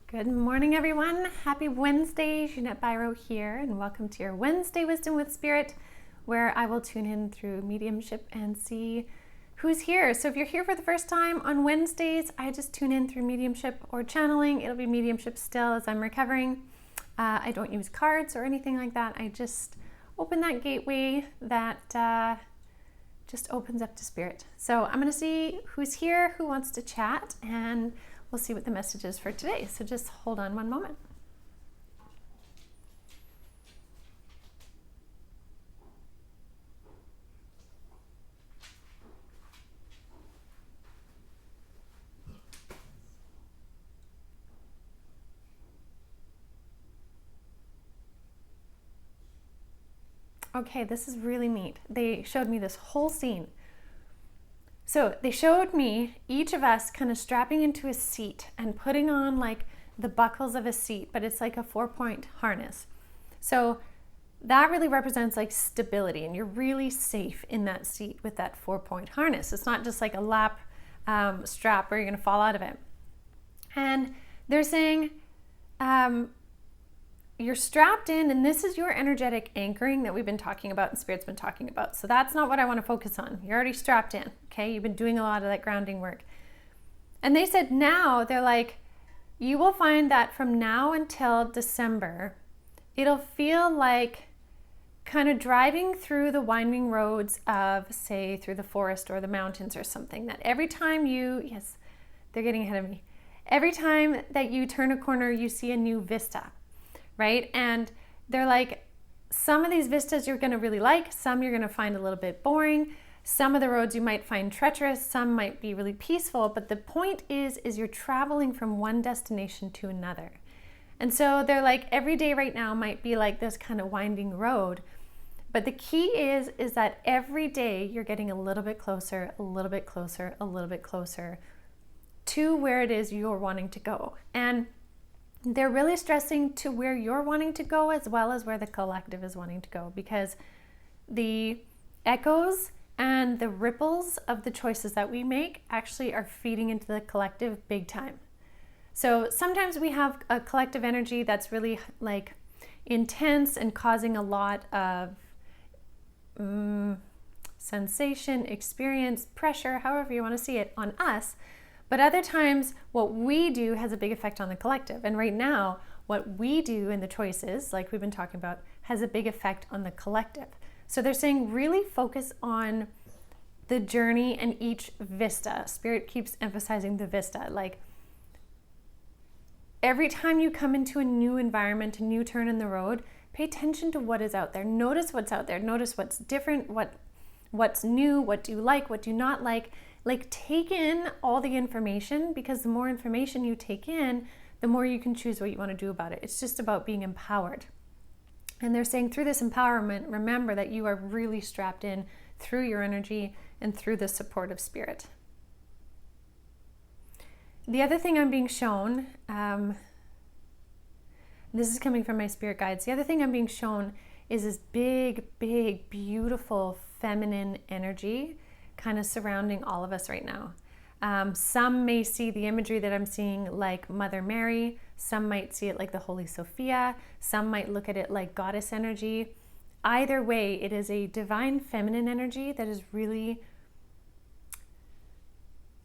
Good morning, everyone. Happy Wednesday. Jeanette Byro here, and welcome to your Wednesday Wisdom with Spirit, where I will tune in through mediumship and see who's here. So if you're here for the first time on Wednesdays, I just tune in through mediumship or channeling. It'll be mediumship still as I'm recovering. I don't use cards or anything like that. I just open that gateway that just opens up to Spirit. So I'm going to see who's here, who wants to chat, and we'll see what the message is for today. So just hold on one moment. Okay, this is really neat. They showed me this whole scene. So they showed me each of us kind of strapping into a seat and putting on like the buckles of a seat, but it's like a 4-point harness. So that really represents like stability, and you're really safe in that seat with that 4-point harness. It's not just like a lap strap where you're going to fall out of it. And they're saying you're strapped in, and this is your energetic anchoring that we've been talking about and Spirit's been talking about. So that's not what I want to focus on. You're already strapped in, okay? You've been doing a lot of that grounding work. And they said now, they're like, you will find that from now until December, it'll feel like kind of driving through the winding roads of, say, through the forest or the mountains or something, that every time yes, they're getting ahead of me. Every time that you turn a corner, you see a new vista. Right? And they're like, some of these vistas you're going to really like, some you're going to find a little bit boring, some of the roads you might find treacherous, some might be really peaceful, but the point is you're traveling from one destination to another. And so they're like, every day right now might be like this kind of winding road, but the key is that every day you're getting a little bit closer, a little bit closer, a little bit closer to where it is you're wanting to go. And they're really stressing to where you're wanting to go as well as where the collective is wanting to go, because the echoes and the ripples of the choices that we make actually are feeding into the collective big time. So sometimes we have a collective energy that's really like intense and causing a lot of sensation, experience, pressure, however you want to see it, on us. But other times, what we do has a big effect on the collective. And right now, what we do in the choices, like we've been talking about, has a big effect on the collective. So they're saying really focus on the journey and each vista. Spirit keeps emphasizing the vista. Like every time you come into a new environment, a new turn in the road, pay attention to what is out there. Notice what's out there. Notice what's different, what's new, what do you like, what do you not like. Like take in all the information, because the more information you take in, the more you can choose what you want to do about it. It's just about being empowered. And they're saying through this empowerment, remember that you are really strapped in through your energy and through the support of Spirit. The other thing I'm being shown, this is coming from my spirit guides, the other thing I'm being shown is this big, big, beautiful feminine energy kind of surrounding all of us right now. Some may see the imagery that I'm seeing like Mother Mary, some might see it like the Holy Sophia, some might look at it like goddess energy. Either way, it is a divine feminine energy that is really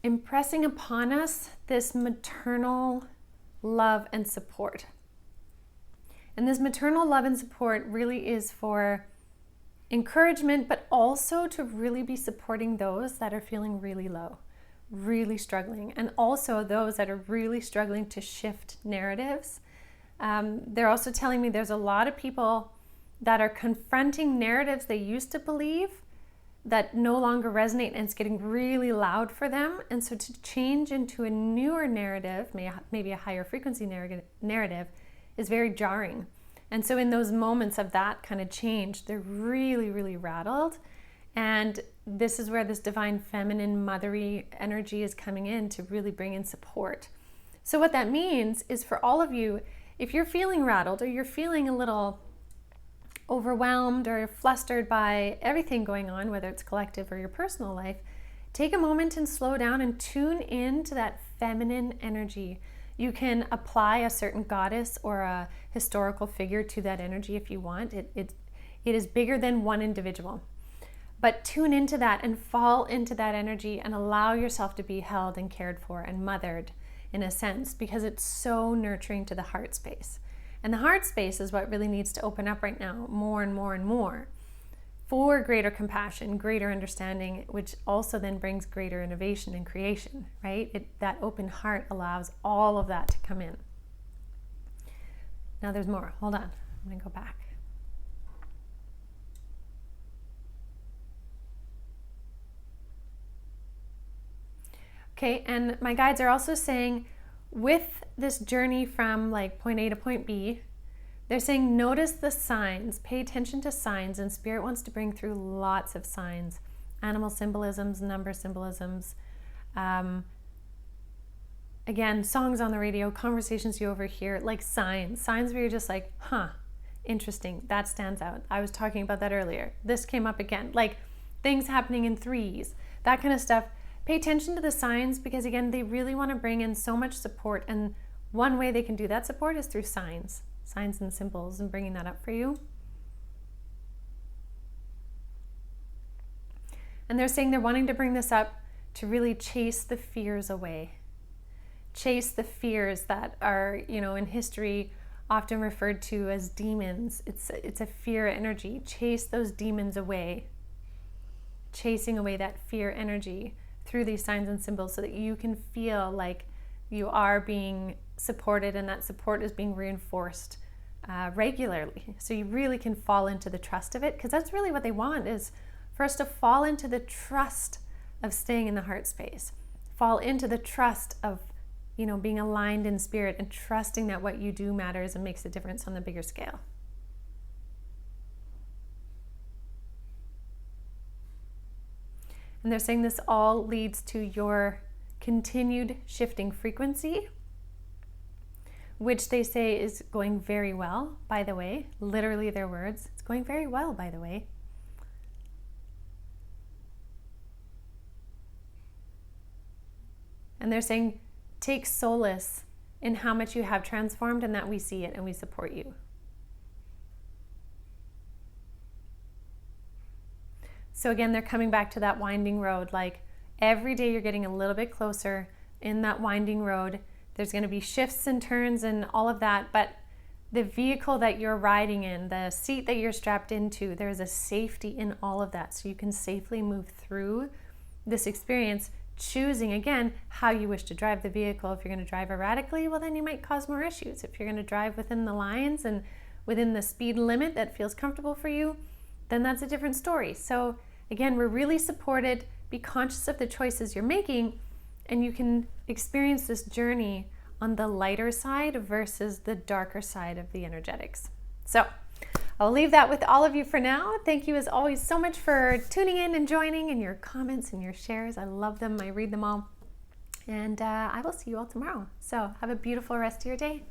impressing upon us this maternal love and support. And this maternal love and support really is for encouragement, but also to really be supporting those that are feeling really low, really struggling, and also those that are really struggling to shift narratives. They're also telling me there's a lot of people that are confronting narratives they used to believe that no longer resonate, and it's getting really loud for them. And so to change into a newer narrative, maybe a higher frequency narrative, is very jarring. And so in those moments of that kind of change, they're really, really rattled. And this is where this divine feminine mothery energy is coming in to really bring in support. So what that means is for all of you, if you're feeling rattled or you're feeling a little overwhelmed or flustered by everything going on, whether it's collective or your personal life, take a moment and slow down and tune in to that feminine energy. You can apply a certain goddess or a historical figure to that energy if you want. It is bigger than one individual. But tune into that and fall into that energy and allow yourself to be held and cared for and mothered in a sense, because it's so nurturing to the heart space. And the heart space is what really needs to open up right now more and more and more for greater compassion, greater understanding, which also then brings greater innovation and creation, right? That open heart allows all of that to come in. Now there's more. Hold on. I'm going to go back. Okay, and my guides are also saying with this journey from like point A to point B, they're saying notice the signs, pay attention to signs, and Spirit wants to bring through lots of signs, animal symbolisms, number symbolisms, again, songs on the radio, conversations you overhear, like signs where you're just like, interesting, that stands out. I was talking about that earlier. This came up again, like things happening in threes, that kind of stuff. Pay attention to the signs because, again, they really want to bring in so much support. And one way they can do that support is through signs and symbols, and bringing that up for you. And they're saying they're wanting to bring this up to really chase the fears away. Chase the fears that are, in history often referred to as demons. It's a fear energy. Chase those demons away. Chasing away that fear energy through these signs and symbols so that you can feel like you are being supported and that support is being reinforced regularly. So you really can fall into the trust of it, because that's really what they want, is for us to fall into the trust of staying in the heart space. Fall into the trust of, being aligned in spirit and trusting that what you do matters and makes a difference on the bigger scale. And they're saying this all leads to your continued shifting frequency, which they say is going very well, by the way. Literally their words. It's going very well, by the way. And they're saying, take solace in how much you have transformed and that we see it and we support you. So again, they're coming back to that winding road. Like every day you're getting a little bit closer in that winding road. There's going to be shifts and turns and all of that. But the vehicle that you're riding in, the seat that you're strapped into, there's a safety in all of that. So you can safely move through this experience, choosing again how you wish to drive the vehicle. If you're going to drive erratically, well, then you might cause more issues. If you're going to drive within the lines and within the speed limit that feels comfortable for you, then that's a different story. So again, we're really supported. Be conscious of the choices you're making, and you can experience this journey on the lighter side versus the darker side of the energetics. So I'll leave that with all of you for now. Thank you as always so much for tuning in and joining, and your comments and your shares. I love them. I read them all. And I will see you all tomorrow. So have a beautiful rest of your day.